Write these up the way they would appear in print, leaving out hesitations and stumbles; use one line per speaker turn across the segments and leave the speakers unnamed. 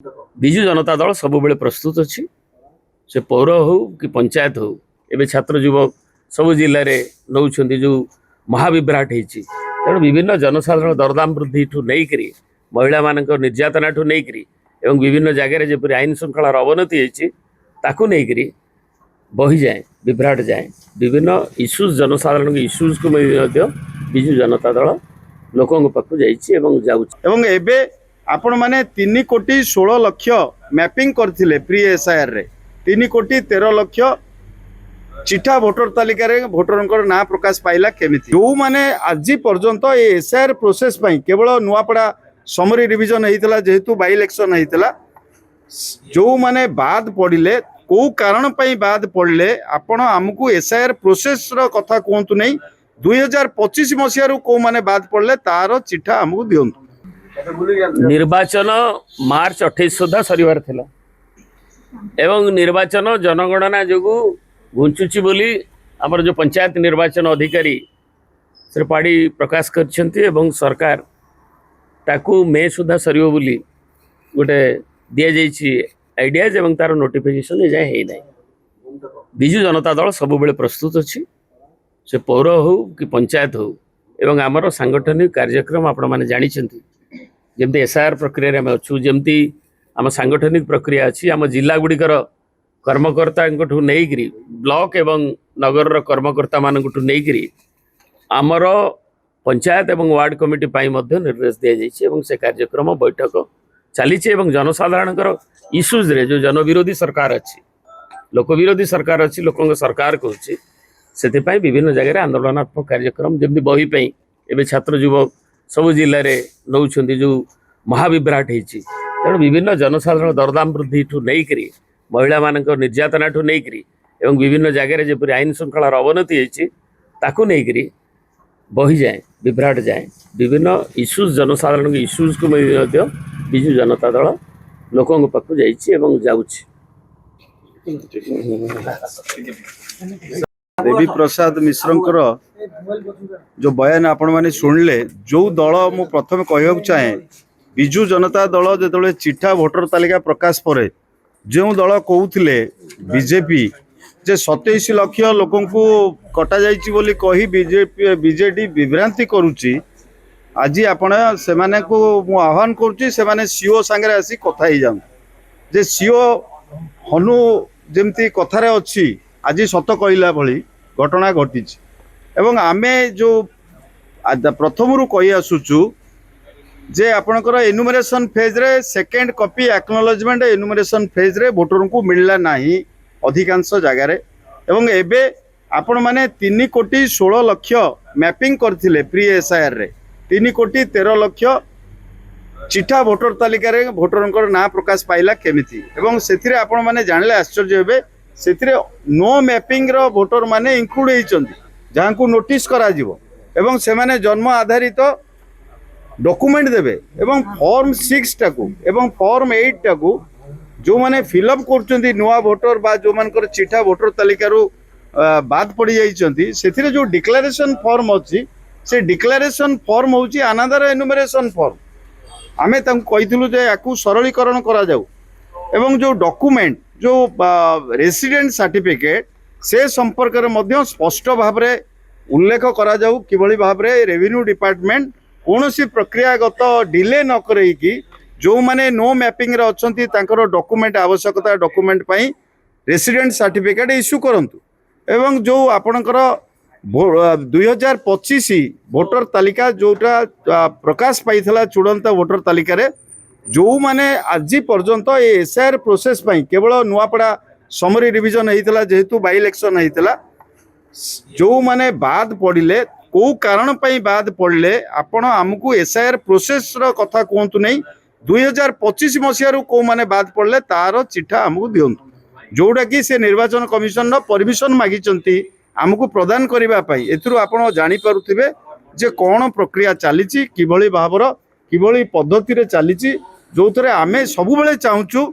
विजु जनता दल सब बेले प्रस्तुत अच्छी से पौर हो कि पंचायत हो एवं छात्र युवक सब जिले में नौ जो महाविभ्राट होती तेणु विभिन्न जनसाधारण दरदाम वृद्धि ठू नहीं करी महिला मान निर्यातना ठू नहीं करी एवं विभिन्न जगह जपरी आईन श्रृंखलार अवनति होती नहीं करी बही जाए विभ्राट जाए विभिन्न इश्यूज जनसाधारण इश्यूज को विजु जनता दल लोकों पाखु जाइए
आपण माने 3 कोटी 16 लक्ष मैपिंग करथिले प्री एसआईआर रे 3 कोटी 13 लक्ष चिठा वोटर तालिका रे वोटरंकर ना प्रकाश पाइला केमिति जो माने आज पर्यंत ए एसआईआर प्रोसेस पई केवल नुआपड़ा समरी रिवीजन हेतिला जेहेतु बाय इलेक्शन हेतिला जो माने बाद पड़िले को कारण पई बाद पड़ले आपण हमकु एसआईआर प्रोसेस रो कथा कोंतु नै 2025 मसिया रो को माने बाद पड़ले तारो चिठा हमकु दियंतु।
निर्वाचन मार्च 28 सुधा सरीबार थिला एवं निर्वाचन जनगणना जो घुंचुची बोली आमर जो पंचायत निर्वाचन अधिकारी श्री पाड़ी प्रकाश करछंती एवं सरकार ताकू मे सुधा सरीबो बोली गोटे दिया जाइछि आइडियाज एवं तार नोटिफिकेशन ए जाय हे नै। विजु जनता दल सब बेले प्रस्तुत अछि से पौर हो कि पंचायत हो एवं आमर सांगठनिक कार्यक्रम आपण माने जानि छंती जमती एसआईआर प्रक्रिया में अच्छु जमती आम सांगठनिक प्रक्रिया अच्छी आम जिला गुड़िकर कर्मकर्ता नहीं करी ब्लॉक एवं नगर कर्मकर्ता मानू नहीं करी आमर पंचायत एवं वार्ड कमिटी पाई मध्य निर्देश दि जाइए से कार्यक्रम बैठक चली जनसाधारण इश्यूज रे जो जनविरोधी सरकार अच्छी लोक विरोधी सरकार अच्छी लोकों सरकार कहूँ से विभिन्न जगह आंदोलनात्मक कार्यक्रम जमी बही एवं छात्र युवक सब जिले में नौ जो महाविभ्राट होती तेणु विभिन्न जनसाधारण दरदाम वृद्धि ठू नहीं करी महिला मान निर्यातना ठू नहीं करी एवं विभिन्न जगह जपरी आईन श्रृंखलार अवनति होती नहीं करी बही जाए विभ्राट जाए विभिन्न इश्यूज जनसाधारण इश्यूज को विजु जनता दल लोकों पाखु जाउछि।
देवी प्रसाद मिश्रंकर जो बयान आपण माने सुनले जो दल मु प्रथम कहବାକୁ चाहे विजु जनता दल जो चिठा वोटर तालिका प्रकाश पर जो दल कहते बीजेपी जे 27 लाख लोकों को कटा जाइछि बोली कही बीजेपी बीजेडी विभ्रांति करुच्ची आज आपण से माने को मु आह्वान करुच्ची से माने सीओ संगे आसी कथा ही जान जे सीओ हनु जेमती कथार अच्छी आज सत कहला भली घटना घटी एवं आमे जो प्रथम रू कही आसुचु जे आपणकर एनुमरेशन फेज रे second copy acknowledgement enumeration phase रे वोटर को मिलला नाही अधिकांश जगार एवं एबे आपण माने 3 कोटी 16 लक्ष मैपिंग करथिले प्री एसआईआर रे 3 कोटी 13 लक्ष चिठा वोटर तालिका रे वोटरंकर ना प्रकाश पाइला केमिति एवं सेथिरे आपण माने जानले आश्चर्य हेबे सेथिरे नो मैपिंग रो वोटर माने इंक्लूड होइचंती जहां को नोटिस करा जिवो एवं से माने जन्म आधारित डॉक्यूमेंट देबे एवं फॉर्म 6 टाकू एवं फॉर्म 8 टाकू जो माने फिलअप करचंती नुआ वोटर बा जो मानकर चिठा वोटर तालिका रो बाद पड़ी जाइचंती सेथिरे जो डिक्लेरेशन फॉर्म अछि से डिक्लेरेशन फॉर्म होची अनदर एनुमरेशन फॉर्म आमे तंक कहितलु जे याकू सरलीकरण करा जाऊ एवं जो डॉक्यूमेंट जो रेसिडेंट सर्टिफिकेट से संपर्क में मध्य स्पष्ट भाव में उल्लेख करा जाऊ किभली भाव में रेवेन्यू डिपार्टमेंट कौन सी प्रक्रियागत डिले न करैकी जो माने नो मैपिंग रे अछंती तांकर डॉक्यूमेंट आवश्यकता डॉक्यूमेंट पई रेसिडेंट सर्टिफिकेट इश्यू करंतु एवं जो आपणकर 2025 वोटर तालिका जोटा प्रकाश पाइथला चूड़ांत वोटर तालिका रे जो माने आज पर्यंत ए एसआईआर प्रोसेस पई केवल नुआपड़ा समरी रिवीजन हेतिला जेहेतु बाय इलेक्शन हेतिला जो माने बाद पड़िले को कारण पई बाद पड़ले आपण हमकु एसआईआर प्रोसेस रो कथा कोंतु नै 2025 मसिया रो को माने बाद पड़ले तार चिठा हमकु दियंतु जोडा कि से निर्वाचन कमिशन रो परमिशन मागी चंती हमकु प्रदान करिबा पई एथुरु आपण जानि पारुथिबे जे कोन प्रक्रिया चलीची किभली भाबर किभली पद्धति रे चलीची जो थरे आमे सब बेले चाहूचु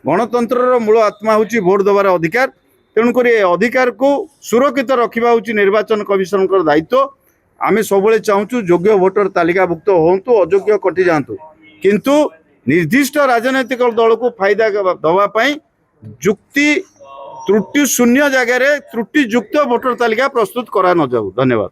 गणतंत्र मूल आत्मा होची भोट देवार अधिकार तेणुक अधिकार को सुरक्षित रखा होची निर्वाचन कमिशन दायित्व आमे सब बेले चाहूचु योग्य वोटर तालिकाभुक्त होंतु अयोग्य कटि जातु किंतु निर्दिष्ट राजनैतिक दल को फायदा दवापाई जुक्ति त्रुटि शून्य जगह त्रुटि युक्त भोटर तालिका प्रस्तुत करा न जाऊ। धन्यवाद।